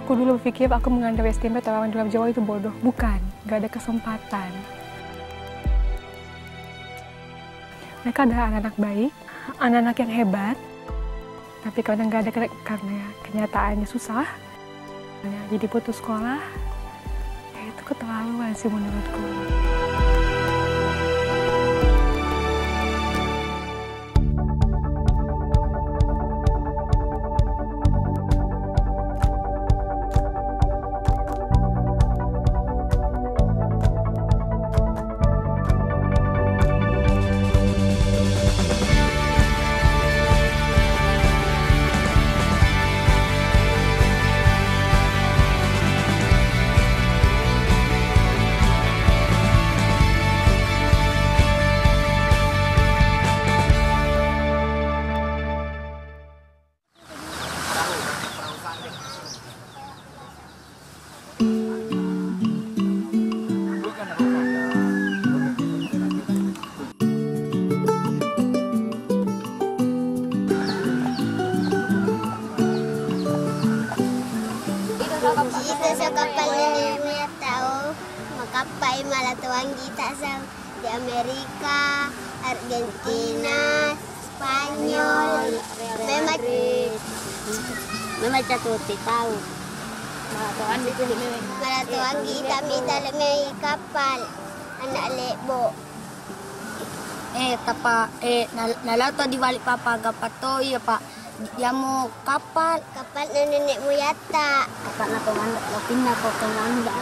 Aku dulu berpikir aku meng-underestimate orang di luar Jawa itu bodoh. Bukan, gak ada kesempatan. Mereka adalah anak-anak baik, anak-anak yang hebat, tapi kadang gak ada karena kenyataannya susah. Jadi putus sekolah, ya itu keterlaluan sih menurutku. Itu sa kapal ni mga tao, makapay malatuang kita sa di Amerika, Argentina, Spanyol, may matuti tao. Malatuang kita, may talangay kapal, anak lebo. Nalato di balik papaga patoy pa. Diamo kapal na nenek mo yata. kapal na tumanda lapin na ko tumanda.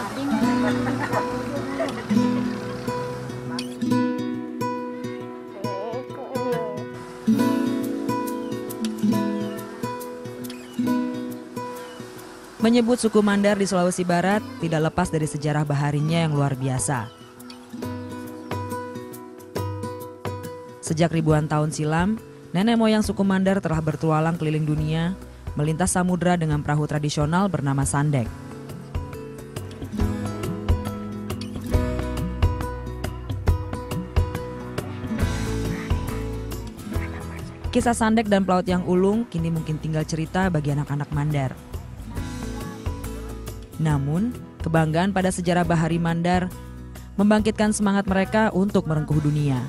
Menyebut suku Mandar di Sulawesi Barat tidak lepas dari sejarah baharinya yang luar biasa. Sejak ribuan tahun silam, nenek moyang suku Mandar telah bertualang keliling dunia, melintas samudra dengan perahu tradisional bernama sandek. Kisah sandek dan pelaut yang ulung kini mungkin tinggal cerita bagi anak-anak Mandar. Namun, kebanggaan pada sejarah bahari Mandar membangkitkan semangat mereka untuk merengkuh dunia.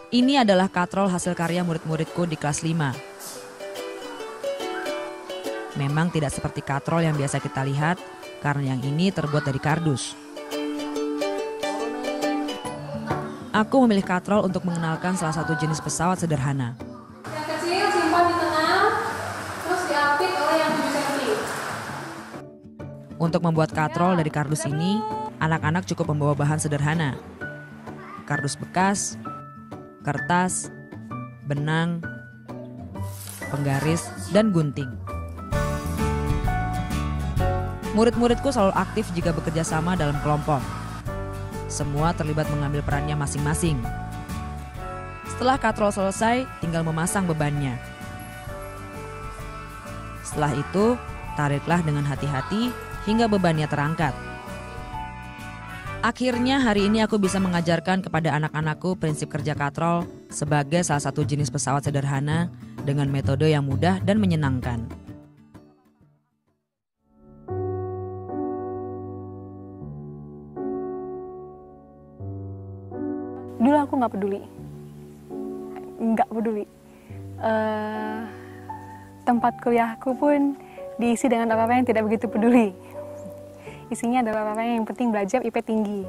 Ini adalah katrol hasil karya murid-muridku di kelas 5. Memang tidak seperti katrol yang biasa kita lihat, karena yang ini terbuat dari kardus. Aku memilih katrol untuk mengenalkan salah satu jenis pesawat sederhana. Yang kecil simpan di tengah, terus diapit oleh yang 7 cm. Untuk membuat katrol dari kardus ini, anak-anak cukup membawa bahan sederhana. Kardus bekas, kertas, benang, penggaris, dan gunting. Murid-muridku selalu aktif jika bekerja sama dalam kelompok. Semua terlibat mengambil perannya masing-masing. Setelah katrol selesai, tinggal memasang bebannya. Setelah itu, tariklah dengan hati-hati hingga bebannya terangkat. Akhirnya hari ini aku bisa mengajarkan kepada anak-anakku prinsip kerja katrol sebagai salah satu jenis pesawat sederhana dengan metode yang mudah dan menyenangkan. Dulu aku nggak peduli. Tempat kuliahku pun diisi dengan orang-orang yang tidak begitu peduli. Isinya adalah orang yang penting belajar IP tinggi.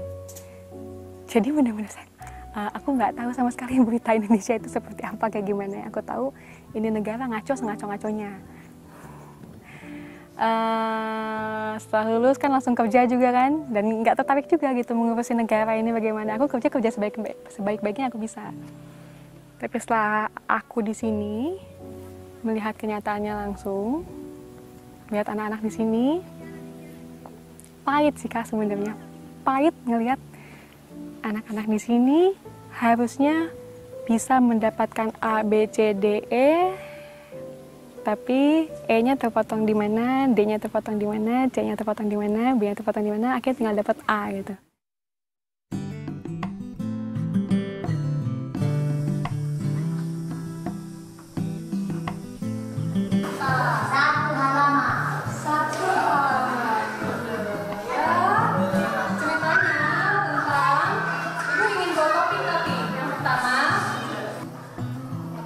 Jadi benar-benar aku nggak tahu sama sekali berita Indonesia itu seperti apa, kayak gimana. Aku tahu ini negara ngaco sengaco-ngaconya. Setelah lulus kan langsung kerja juga kan, dan nggak tertarik juga gitu mengurusi negara ini bagaimana. Aku kerja sebaik-baiknya aku bisa. Tapi setelah aku di sini melihat kenyataannya langsung, melihat anak-anak di sini, pahit sih Kak sebenarnya. Pahit ngelihat anak-anak di sini harusnya bisa mendapatkan A, B, C, D, E, tapi E-nya terpotong di mana, D-nya terpotong di mana, C-nya terpotong di mana, B-nya terpotong di mana, akhirnya tinggal dapat A gitu.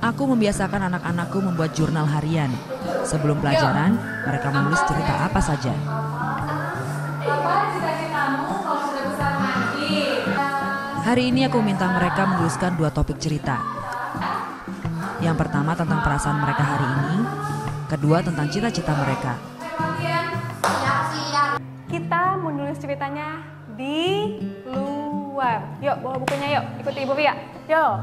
Aku membiasakan anak-anakku membuat jurnal harian. Sebelum pelajaran, mereka menulis cerita apa saja. Hari ini aku minta mereka menuliskan 2 topik cerita. Yang pertama tentang perasaan mereka hari ini, kedua tentang cita-cita mereka. Kita menulis ceritanya di luar. Yuk, bawa bukunya yuk, ikuti Ibu Via. Yuk.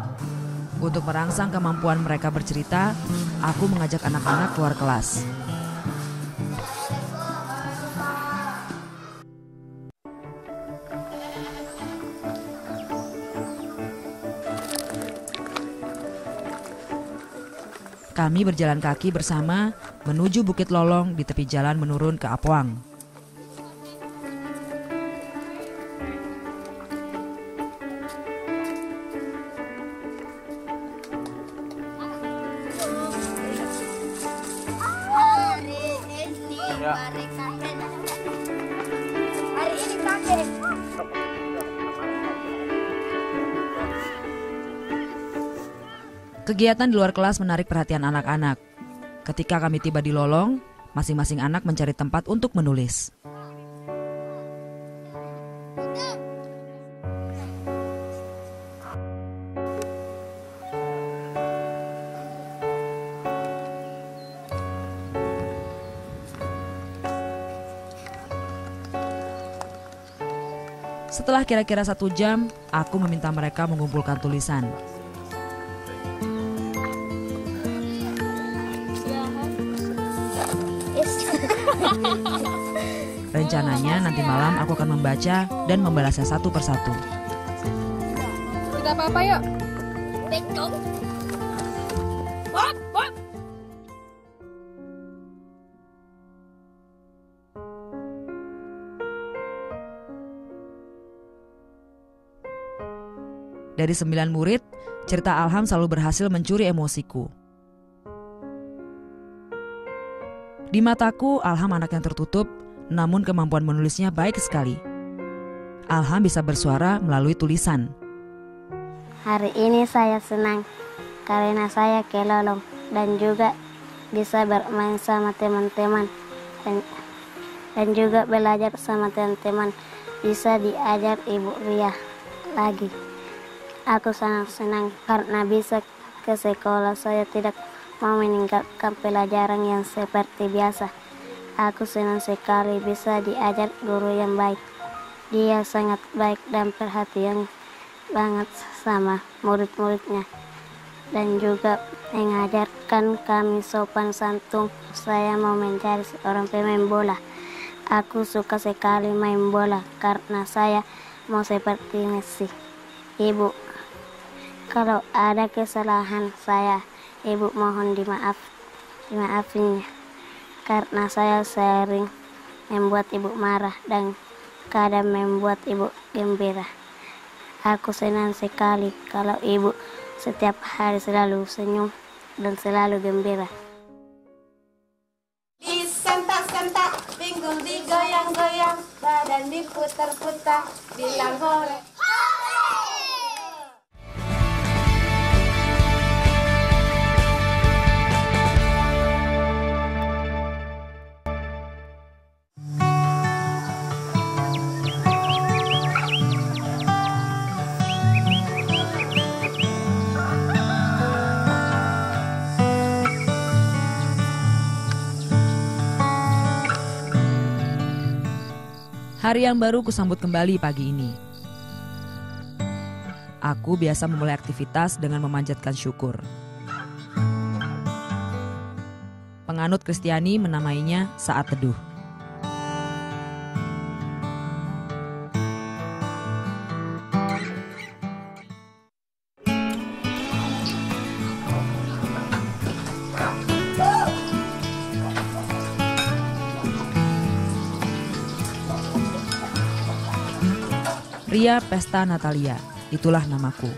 Untuk merangsang kemampuan mereka bercerita, aku mengajak anak-anak keluar kelas. Kami berjalan kaki bersama menuju Bukit Lolong di tepi jalan menurun ke Apoang. Hari ini kakek. Kegiatan di luar kelas menarik perhatian anak-anak. Ketika kami tiba di Lolong, masing-masing anak mencari tempat untuk menulis. Setelah kira-kira 1 jam, aku meminta mereka mengumpulkan tulisan. Rencananya nanti malam aku akan membaca dan membalasnya satu persatu. Kita apa-apa yuk. Betul. Dari 9 murid, cerita Alham selalu berhasil mencuri emosiku. Di mataku, Alham anak yang tertutup, namun kemampuan menulisnya baik sekali. Alham bisa bersuara melalui tulisan. Hari ini saya senang karena saya ke Lolong dan juga bisa bermain sama teman-teman dan juga belajar sama teman-teman, bisa diajar Ibu Ria lagi. Aku sangat senang karena bisa ke sekolah. Saya tidak mau meninggalkan pelajaran yang seperti biasa. Aku senang sekali bisa diajar guru yang baik. Dia sangat baik dan perhatian banget sama murid-muridnya. Dan juga mengajarkan kami sopan santun. Saya mau mencari seorang pemain bola. Aku suka sekali main bola karena saya mau seperti Messi. Ibu, kalau ada kesalahan saya, Ibu mohon dimaafinya. Karena saya sering membuat Ibu marah dan kadang membuat Ibu gembira. Aku senang sekali kalau Ibu setiap hari selalu senyum dan selalu gembira. Disentak-sentak, pinggul digoyang-goyang, badan diputar-putar, bilang hore. Hari yang baru kusambut kembali pagi ini. Aku biasa memulai aktivitas dengan memanjatkan syukur. Penganut Kristiani menamainya saat teduh. Ria Pesta Natalia, itulah namaku.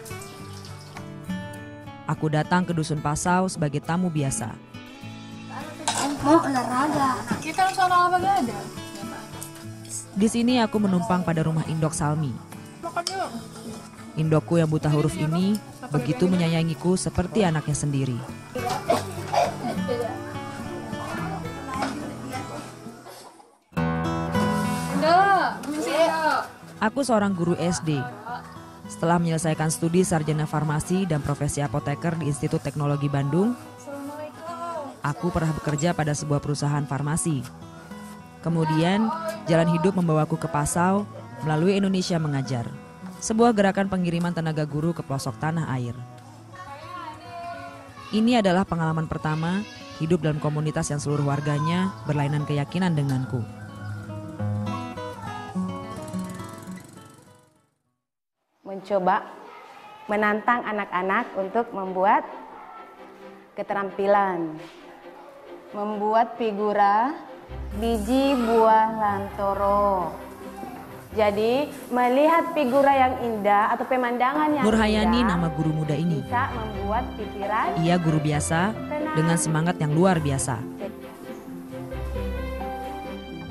Aku datang ke Dusun Pasau sebagai tamu biasa. Mau olahraga. Kita soal apa gak ada? Di sini aku menumpang pada rumah indok Salmi. Indokku yang buta huruf ini begitu menyayangiku seperti anaknya sendiri. Aku seorang guru SD. Setelah menyelesaikan studi sarjana farmasi dan profesi apoteker di Institut Teknologi Bandung, aku pernah bekerja pada sebuah perusahaan farmasi. Kemudian, jalan hidup membawaku ke Pasau melalui Indonesia Mengajar, sebuah gerakan pengiriman tenaga guru ke pelosok tanah air. Ini adalah pengalaman pertama hidup dalam komunitas yang seluruh warganya berlainan keyakinan denganku. Mencoba menantang anak-anak untuk membuat keterampilan, membuat figura biji buah lantoro. Jadi melihat figura yang indah atau pemandangan yang Nurhayani indah, nama guru muda ini. bisa membuat pikiran. Ia guru biasa dengan semangat yang luar biasa.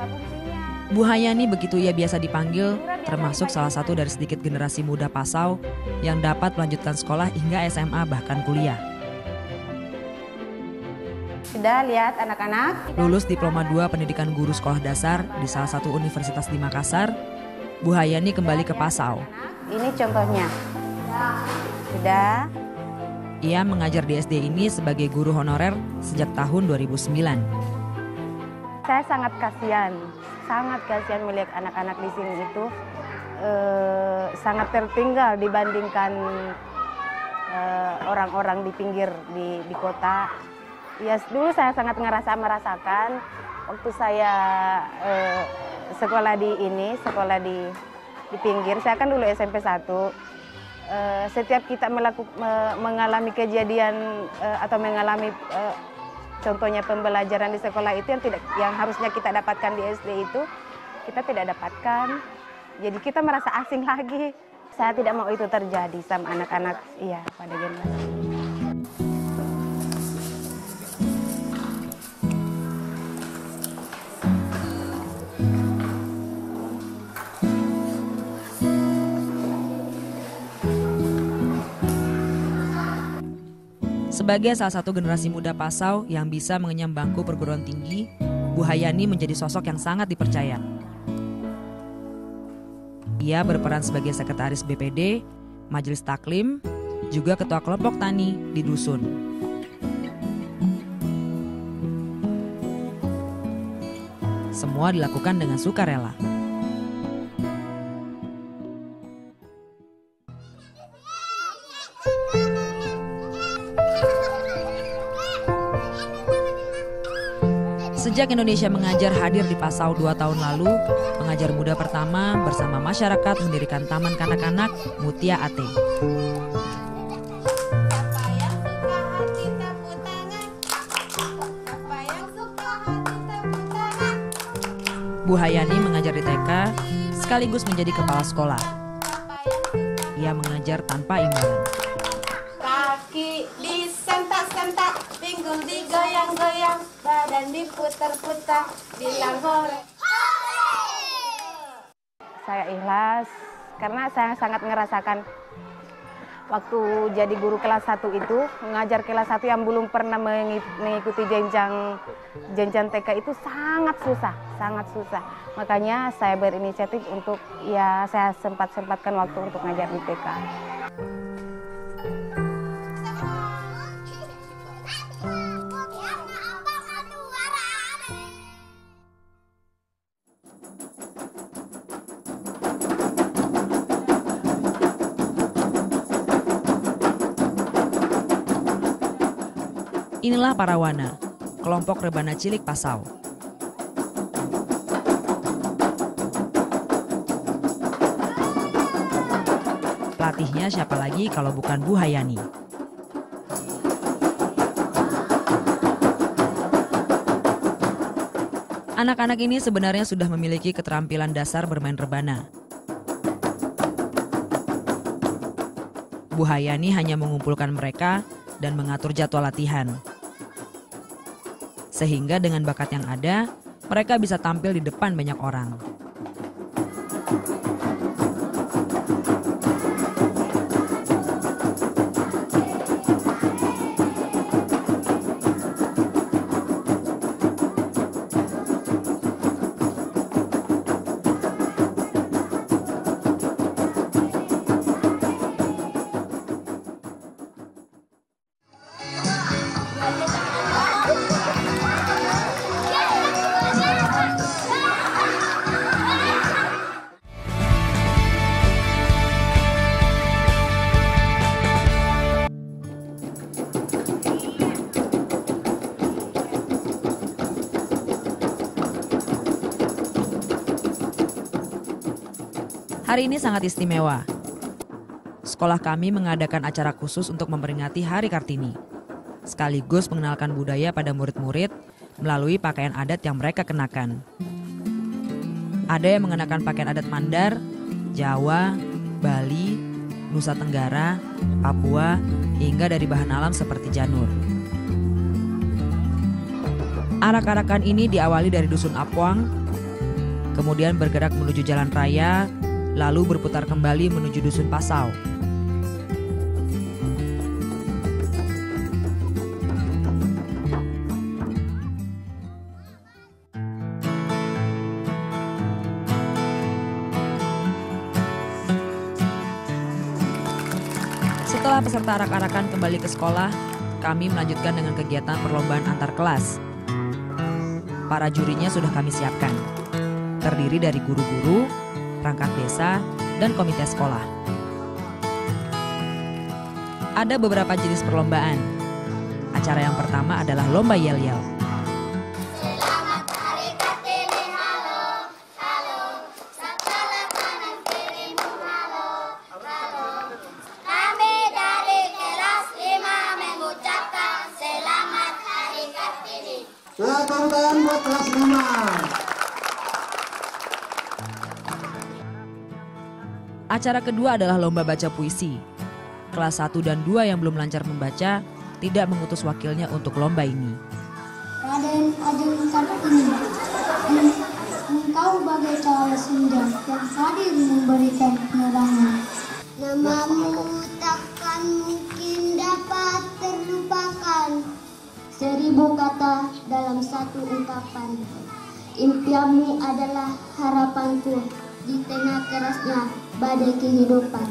Apa fungsinya? Bu Hayani begitu ia biasa dipanggil, termasuk salah satu dari sedikit generasi muda Pasau yang dapat melanjutkan sekolah hingga SMA bahkan kuliah. Sudah lihat anak-anak? Lulus Diploma 2 Pendidikan Guru Sekolah Dasar di salah satu universitas di Makassar, Bu Hayani kembali ke Pasau. Ini contohnya. Sudah. Ia mengajar di SD ini sebagai guru honorer sejak tahun 2009. Saya sangat kasihan melihat anak-anak di sini itu sangat tertinggal dibandingkan orang-orang di pinggir di kota. Ya, dulu saya sangat merasakan waktu saya sekolah di pinggir. Saya kan dulu SMP 1. Setiap kita mengalami kejadian atau mengalami contohnya pembelajaran di sekolah itu yang harusnya kita dapatkan di SD itu kita tidak dapatkan. Jadi kita merasa asing lagi. Saya tidak mau itu terjadi sama anak-anak pada generasi. Sebagai salah satu generasi muda Pasau yang bisa mengenyam bangku perguruan tinggi, Bu Hayani menjadi sosok yang sangat dipercaya. Ia berperan sebagai sekretaris BPD, Majelis Taklim, juga ketua kelompok tani di dusun. Semua dilakukan dengan sukarela. Sejak Indonesia Mengajar hadir di Pasau 2 tahun lalu, pengajar muda pertama bersama masyarakat mendirikan Taman Kanak-Kanak Mutia Ate. Bu Hayani mengajar di TK sekaligus menjadi kepala sekolah. Ia mengajar tanpa imbalan. Kaki disentak-sentak, pinggul digoyang-goyang, badan diputar-putar, bilang hore. Saya ikhlas karena saya sangat merasakan waktu jadi guru kelas 1 itu, mengajar kelas 1 yang belum pernah mengikuti jenjang TK itu sangat susah. Makanya saya berinisiatif untuk saya sempatkan waktu untuk ngajar di TK. Inilah Parawana, kelompok rebana cilik Pasau. Pelatihnya siapa lagi kalau bukan Bu Hayani. Anak-anak ini sebenarnya sudah memiliki keterampilan dasar bermain rebana. Bu Hayani hanya mengumpulkan mereka dan mengatur jadwal latihan. Sehingga dengan bakat yang ada, mereka bisa tampil di depan banyak orang. Hari ini sangat istimewa. Sekolah kami mengadakan acara khusus untuk memperingati Hari Kartini, sekaligus mengenalkan budaya pada murid-murid melalui pakaian adat yang mereka kenakan. Ada yang mengenakan pakaian adat Mandar, Jawa, Bali, Nusa Tenggara, Papua, hingga dari bahan alam seperti janur. Arak-arakan ini diawali dari Dusun Apwang, kemudian bergerak menuju Jalan Raya, lalu berputar kembali menuju Dusun Pasau. Setelah peserta arak-arakan kembali ke sekolah, kami melanjutkan dengan kegiatan perlombaan antar kelas. Para jurinya sudah kami siapkan, terdiri dari guru-guru, perangkat desa, dan komite sekolah. Ada beberapa jenis perlombaan. Acara yang pertama adalah lomba yel-yel. Selamat Hari Kartini, halo, halo. Sakala kanan kirimu, halo, halo. Kami dari kelas 5 mengucapkan selamat Hari Kartini. Selamat buat kelas 5. Acara kedua adalah lomba baca puisi. Kelas 1 dan 2 yang belum lancar membaca tidak mengutus wakilnya untuk lomba ini. Raden Ajeng Kartini, engkau bagai cahaya senja yang hadir memberikan penerangan. Namamu takkan mungkin dapat terlupakan. 1000 kata dalam satu ungkapan. Impianmu adalah harapanku di tengah kerasnya badai kehidupan.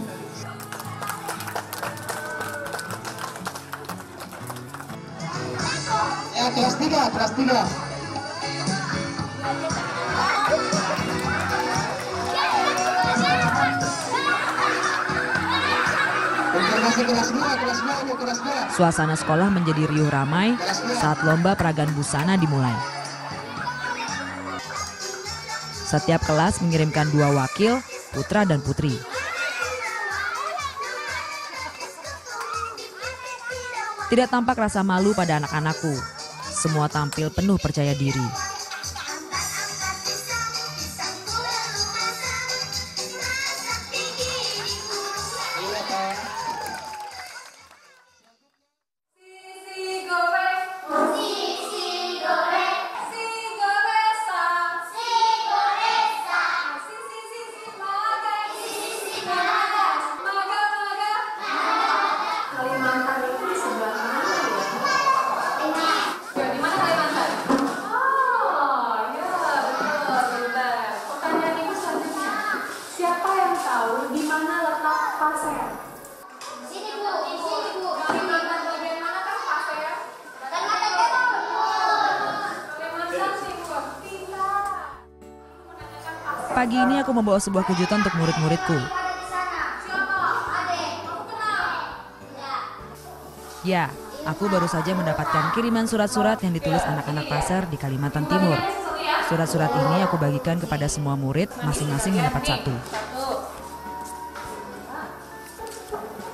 Ya, kelas 3, kelas 3. Suasana sekolah menjadi riuh ramai saat lomba peragaan busana dimulai. Setiap kelas mengirimkan 2 wakil, putra dan putri. Tidak tampak rasa malu pada anak-anakku. Semua tampil penuh percaya diri. Pagi ini aku membawa sebuah kejutan untuk murid-muridku. Ya, aku baru saja mendapatkan kiriman surat-surat yang ditulis anak-anak pasar di Kalimantan Timur. Surat-surat ini aku bagikan kepada semua murid, masing-masing mendapat 1.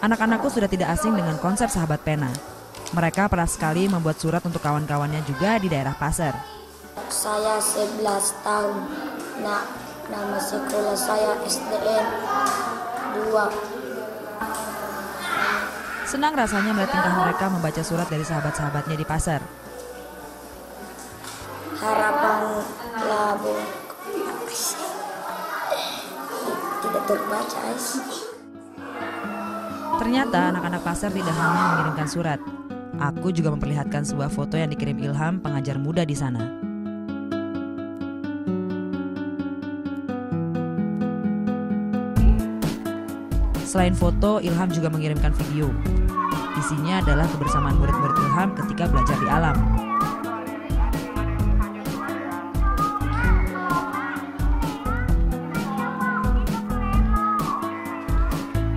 Anak-anakku sudah tidak asing dengan konsep sahabat pena. Mereka pernah sekali membuat surat untuk kawan-kawannya juga di daerah pasar. Saya 11 tahun. Nama sekolah saya SDN 2. Senang rasanya melihat tingkah mereka membaca surat dari sahabat-sahabatnya di pasar. Harapan labu tidak terbaca. Ternyata anak-anak pasar tidak hanya mengirimkan surat. Aku juga memperlihatkan sebuah foto yang dikirim Ilham, pengajar muda di sana. Selain foto, Ilham juga mengirimkan video. Isinya adalah kebersamaan murid-murid Ilham ketika belajar di alam.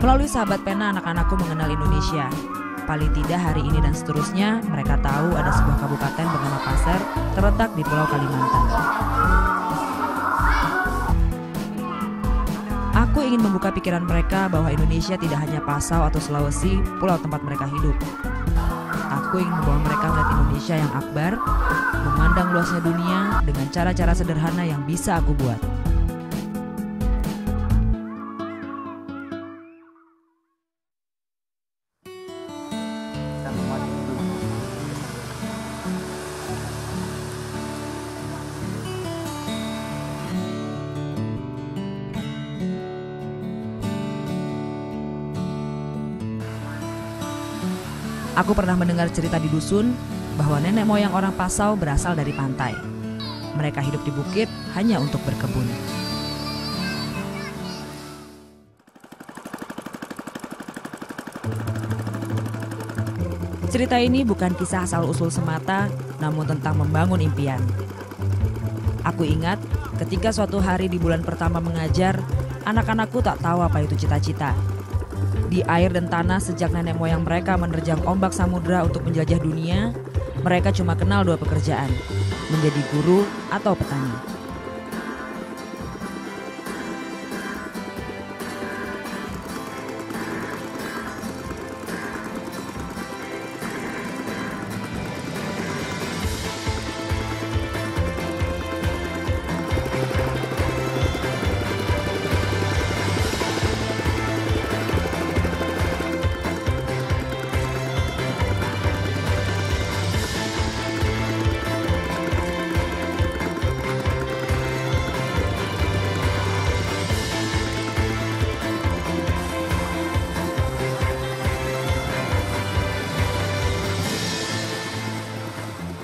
Melalui sahabat pena, anak-anakku mengenal Indonesia. Paling tidak hari ini dan seterusnya, mereka tahu ada sebuah kabupaten bernama Pasar terletak di Pulau Kalimantan. Aku ingin membuka pikiran mereka bahwa Indonesia tidak hanya Pasau atau Sulawesi, pulau tempat mereka hidup. Aku ingin membawa mereka melihat Indonesia yang akbar, memandang luasnya dunia dengan cara-cara sederhana yang bisa aku buat. Aku pernah mendengar cerita di dusun bahwa nenek moyang orang Pasau berasal dari pantai. Mereka hidup di bukit hanya untuk berkebun. Cerita ini bukan kisah asal-usul semata, namun tentang membangun impian. Aku ingat ketika suatu hari di bulan pertama mengajar, anak-anakku tak tahu apa itu cita-cita. Di air dan tanah sejak nenek moyang mereka menerjang ombak samudera untuk menjelajah dunia, mereka cuma kenal dua pekerjaan, menjadi guru atau petani.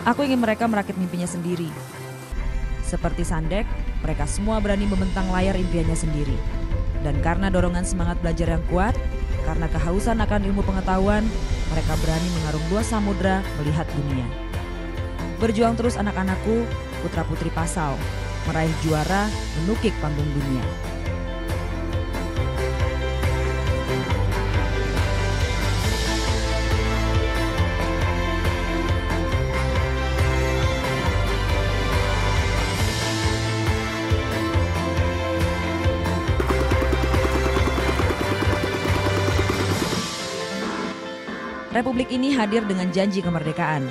Aku ingin mereka merakit mimpinya sendiri. Seperti Sandek, mereka semua berani membentang layar impiannya sendiri. Dan karena dorongan semangat belajar yang kuat, karena kehausan akan ilmu pengetahuan, mereka berani mengarung dua samudera melihat dunia. Berjuang terus anak-anakku, putra-putri Pasau, meraih juara, menukik panggung dunia. Republik ini hadir dengan janji kemerdekaan,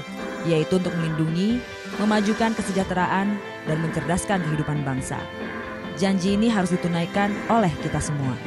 yaitu untuk melindungi, memajukan kesejahteraan, dan mencerdaskan kehidupan bangsa. Janji ini harus ditunaikan oleh kita semua.